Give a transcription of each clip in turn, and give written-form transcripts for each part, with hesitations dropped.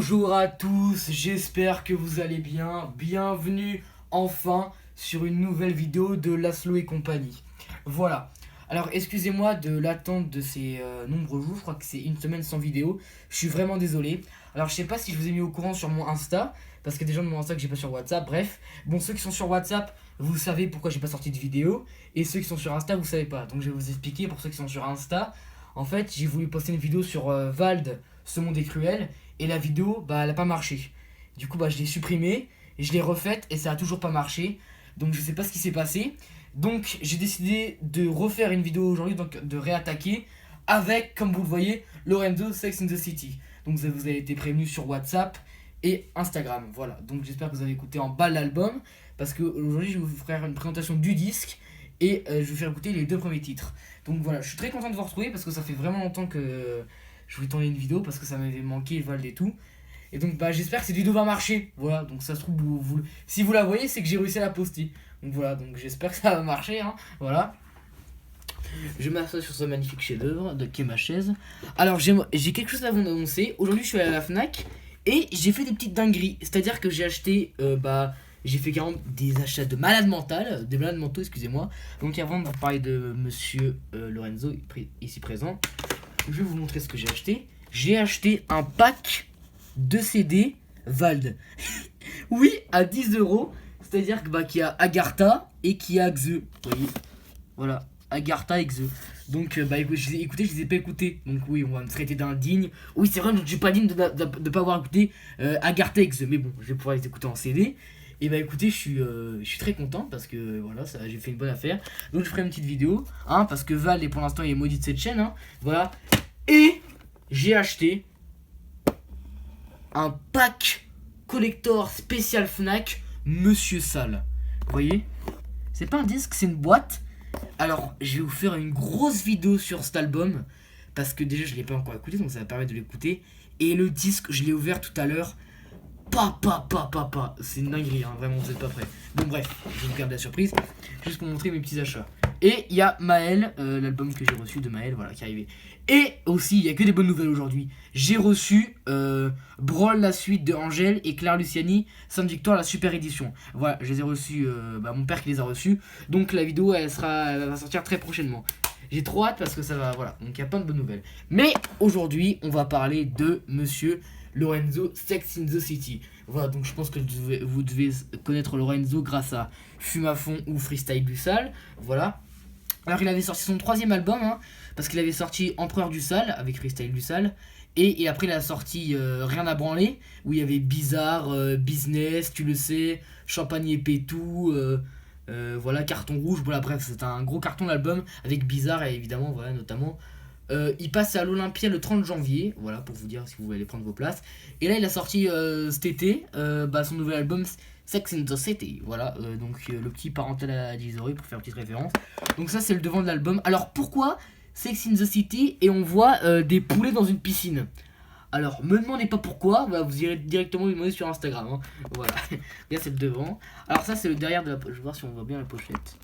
Bonjour à tous, j'espère que vous allez bien. Bienvenue enfin sur une nouvelle vidéo de Laszlo et compagnie. Voilà. Alors excusez-moi de l'attente de ces nombreux jours, je crois que c'est une semaine sans vidéo. Je suis vraiment désolé. Alors je sais pas si je vous ai mis au courant sur mon Insta, parce qu'il y a des gens de mon Insta que j'ai pas sur WhatsApp. Bref, bon, ceux qui sont sur WhatsApp, vous savez pourquoi j'ai pas sorti de vidéo. Et ceux qui sont sur Insta, vous savez pas. Donc je vais vous expliquer pour ceux qui sont sur Insta. En fait, j'ai voulu poster une vidéo sur Vald, ce monde est cruel. Et la vidéo, bah, elle a pas marché. Du coup, bah, je l'ai supprimée, et je l'ai refaite et ça a toujours pas marché. Donc, je sais pas ce qui s'est passé. Donc, j'ai décidé de refaire une vidéo aujourd'hui, donc de réattaquer avec, comme vous le voyez, Lorenzo Sex in the City. Donc, vous avez été prévenus sur WhatsApp et Instagram. Voilà. Donc, j'espère que vous avez écouté en bas l'album. Parce que aujourd'hui, je vais vous faire une présentation du disque et je vais vous faire écouter les deux premiers titres. Donc, voilà, je suis très content de vous retrouver parce que ça fait vraiment longtemps que je voulais tourner une vidéo parce que ça m'avait manqué Vald et tout. Et donc bah j'espère que cette vidéo va marcher. Voilà, donc ça se trouve si vous la voyez, c'est que j'ai réussi à la poster. Donc voilà, donc j'espère que ça va marcher hein. Voilà. Je m'assois sur ce magnifique chef-d'œuvre de qui est ma chaise. Alors j'ai quelque chose à vous annoncer. Aujourd'hui, je suis allé à la Fnac et j'ai fait des petites dingueries. C'est-à-dire que j'ai acheté j'ai fait carrément des achats de malades mentales, des malades mentaux, excusez-moi. Donc avant de vous parler de monsieur Lorenzo ici présent, je vais vous montrer ce que j'ai acheté. J'ai acheté un pack de CD Vald. Oui, à 10€. C'est-à-dire que qu'il y a Agartha et qu'il y a Xe. Vous voyez. Voilà, Agartha et Xe. Donc écoutez, je les ai pas écoutés. Donc oui, on va me traiter d'indigne. Oui, c'est vrai, je suis pas digne de pas avoir écouté Agartha et Xe. Mais bon, je vais pouvoir les écouter en CD. Et écoutez, je suis très content parce que voilà, j'ai fait une bonne affaire. Donc je ferai une petite vidéo, hein, parce que Vald pour l'instant il est maudit de cette chaîne, hein. Voilà. Et j'ai acheté un pack collector spécial Fnac Monsieur Sale. Vous voyez, c'est pas un disque, c'est une boîte. Alors je vais vous faire une grosse vidéo sur cet album parce que déjà je l'ai pas encore écouté, donc ça va permettre de l'écouter. Et le disque, je l'ai ouvert tout à l'heure. C'est une dinguerie, hein, vraiment, vous êtes pas prêts. Bon, bref, je vous garde la surprise, juste pour montrer mes petits achats. Et il y a Maël, l'album que j'ai reçu de Maël, voilà, qui est arrivé. Et aussi, il y a que des bonnes nouvelles aujourd'hui. J'ai reçu Brawl, la suite de Angèle et Claire Luciani, Sainte Victoire, la super édition. Voilà, je les ai reçus, mon père qui les a reçus. Donc la vidéo, elle va sortir très prochainement. J'ai trop hâte parce que ça va, voilà, donc il y a plein de bonnes nouvelles. Mais aujourd'hui, on va parler de monsieur Lorenzo Sex in the City. Voilà, donc je pense que vous devez connaître Lorenzo grâce à Fume à fond ou Freestyle du Sale. Voilà. Alors il avait sorti son troisième album, hein, parce qu'il avait sorti Empereur du Sale avec Freestyle du Sale. Et après il a sorti Rien à branler, où il y avait Bizarre, Business, tu le sais, Champagne et Pétou, voilà, Carton rouge. Voilà, bref, c'est un gros carton l'album avec Bizarre et évidemment, voilà, notamment. Il passe à l'Olympia le 30 janvier, voilà, pour vous dire si vous voulez aller prendre vos places. Et là il a sorti cet été son nouvel album Sex in the City, voilà, donc le petit parental à 10€ pour faire une petite référence. Donc ça c'est le devant de l'album. Alors pourquoi Sex in the City et on voit des poulets dans une piscine? Alors me demandez pas pourquoi, vous irez directement lui demander sur Instagram, hein. Voilà, là c'est le devant. Alors ça c'est le derrière de la pochette, je vais voir si on voit bien la pochette.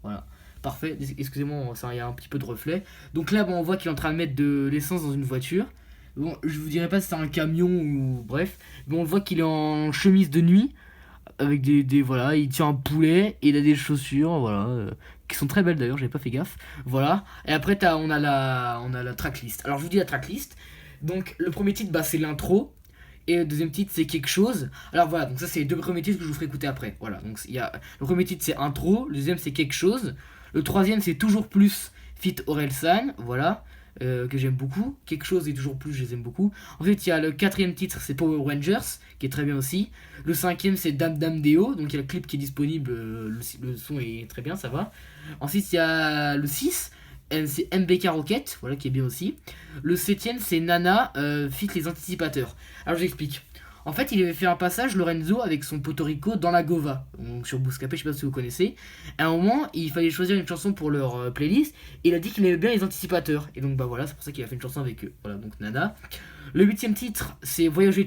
Voilà. Parfait, excusez-moi, il y a un petit peu de reflet. Donc là, on voit qu'il est en train de mettre de l'essence dans une voiture. Bon, je vous dirais pas si c'est un camion ou bref. Mais on voit qu'il est en chemise de nuit. Avec voilà, il tient un poulet et il a des chaussures, voilà. Qui sont très belles d'ailleurs, j'avais pas fait gaffe. Voilà. Et après, on a la tracklist. Alors je vous dis la tracklist. Donc le premier titre, c'est l'intro. Et le deuxième titre c'est quelque chose. Alors voilà, donc ça c'est les deux premiers titres que je vous ferai écouter après. Voilà, donc le premier titre c'est intro, le deuxième c'est quelque chose. Le troisième c'est toujours plus fit Orelsan, voilà, que j'aime beaucoup. Quelque chose et toujours plus, je les aime beaucoup. Ensuite il y a le quatrième titre c'est Power Rangers, qui est très bien aussi. Le cinquième c'est Dam Dam Deo, donc il y a le clip qui est disponible, le son est très bien, ça va. Ensuite il y a le 6, c'est MBK Rocket, voilà, qui est bien aussi. Le 7ème c'est Nana, fit les anticipateurs. Alors je l'explique. En fait, il avait fait un passage, Lorenzo, avec son Potorico dans la Gova, donc sur Bouscapé, je sais pas si vous connaissez. À un moment, il fallait choisir une chanson pour leur playlist, et il a dit qu'il aimait bien les anticipateurs. Et donc voilà, c'est pour ça qu'il a fait une chanson avec eux. Voilà, donc Nana. Le 8ème titre, c'est Voyage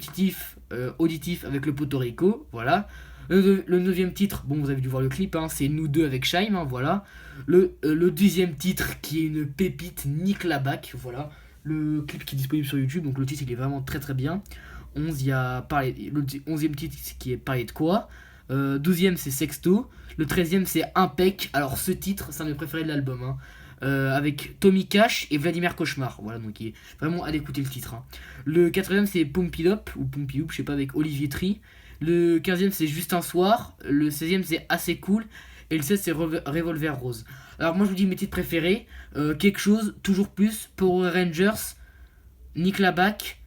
auditif avec le Potorico, voilà. Le 9ème titre, bon, vous avez dû voir le clip, hein, c'est Nous deux avec Shaim, hein, voilà. Le 10ème titre, qui est une pépite, Nick Labac, voilà. Le clip qui est disponible sur YouTube, donc le titre il est vraiment très très bien. 11, il y a parler, le 11e titre qui est Parler de quoi. 12e, c'est Sexto. Le 13e, c'est Impec. Alors, ce titre, c'est un de mes préférés de l'album. Hein. Avec Tommy Cash et Vladimir Cauchemar. Voilà, donc il est vraiment à d'écouter le titre. Hein. Le 4e, c'est Pompidop, ou Pompidoup, je sais pas, avec Olivier Tri. Le 15e, c'est Juste un soir. Le 16e, c'est Assez cool. Et le 16, c'est Revolver Rose. Alors, moi, je vous dis mes titres préférés. Quelque chose, Toujours plus, Power Rangers, Nick Labac,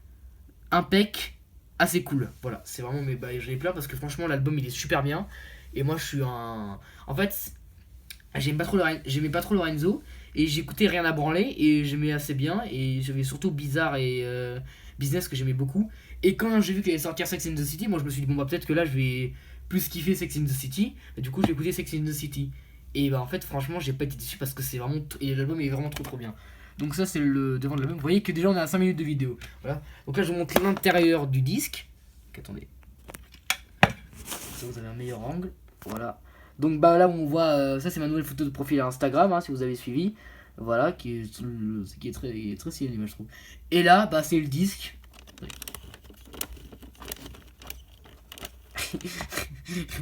Impec, Assez cool. Voilà, c'est vraiment mes bails. J'en ai plein parce que franchement, l'album il est super bien. Et moi, je suis un. En fait, j'aimais pas trop Lorenzo. Et j'écoutais Rien à branler. Et j'aimais assez bien. Et j'avais surtout Bizarre et Business que j'aimais beaucoup. Et quand j'ai vu qu'il allait sortir Sex and the City, moi je me suis dit, bon bah peut-être que là je vais plus kiffer Sex and the City. Et du coup, j'ai écouté Sex and the City. Et bah en fait, franchement, j'ai pas été déçu parce que c'est vraiment. Et l'album est vraiment trop bien. Donc ça c'est le devant de l'album. Vous voyez que déjà on est à 5 minutes de vidéo. Voilà. Donc là je vous montre l'intérieur du disque. Attendez. Ça vous avez un meilleur angle. Voilà. Donc bah là on voit ça c'est ma nouvelle photo de profil Instagram hein, si vous avez suivi. Voilà qui est très stylé l'image je trouve. Et là bah c'est le disque.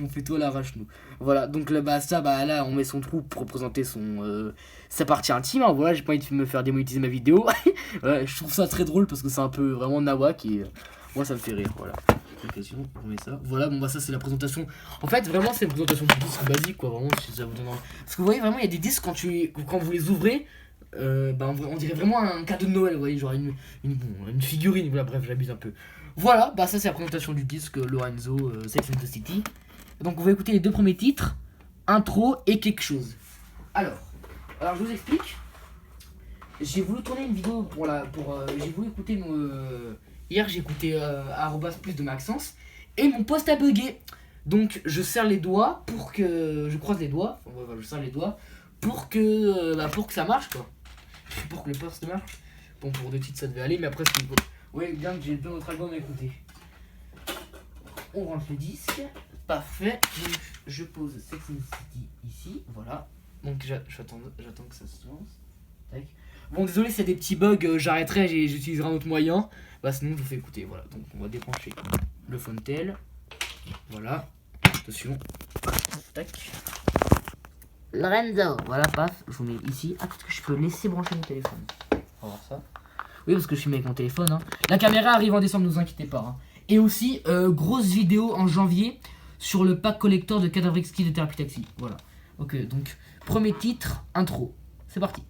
On fait tout à l'arrache nous. Voilà, donc là, là on met son trou pour représenter sa partie intime. Hein. Voilà, j'ai pas envie de me faire démonétiser ma vidéo. Ouais, je trouve ça très drôle parce que c'est un peu vraiment nawak et moi ça me fait rire. Voilà. On met ça. Voilà, bon bah ça c'est la présentation. En fait, vraiment c'est une présentation du disque basique quoi. Vraiment, si ça vous donne. Parce que vous voyez vraiment, il y a des disques quand vous les ouvrez. On dirait vraiment un cadeau de Noël, vous voyez, genre une figurine, voilà, bref, j'abuse un peu. Voilà, bah ça c'est la présentation du disque Lorenzo Sex and the City. Donc on va écouter les deux premiers titres, intro et quelque chose. Alors je vous explique. J'ai voulu tourner une vidéo j'ai voulu écouter hier j'ai écouté @plus de Maxence et mon poste a bugué. Donc je serre les doigts pour que je croise les doigts, je serre les doigts pour que ça marche quoi. Pour que le poste marche. Bon, pour 2 titres ça devait aller, mais après c'est bon. Ouais, bien que j'ai plein d'autres albums à écouter. On rentre le disque. Parfait. Donc, je pose Sex and the City ici. Voilà. Donc j'attends que ça se lance. Tac. Bon, désolé s'il y a des petits bugs, j'arrêterai, j'utiliserai un autre moyen. Bah, sinon, je vous fais écouter. Voilà. Donc, on va débrancher le Fontel. Voilà. Attention. Tac. Lorenzo. Voilà, paf. Je vous mets ici. Ah, peut-être que je peux laisser brancher mon téléphone. On va voir ça. Oui, parce que je filme avec mon téléphone. Hein. La caméra arrive en décembre, ne vous inquiétez pas. Hein. Et aussi, grosse vidéo en janvier sur le pack collector de Cadavrixki de Thérapie Taxi. Voilà. Ok, donc, premier titre, intro. C'est parti.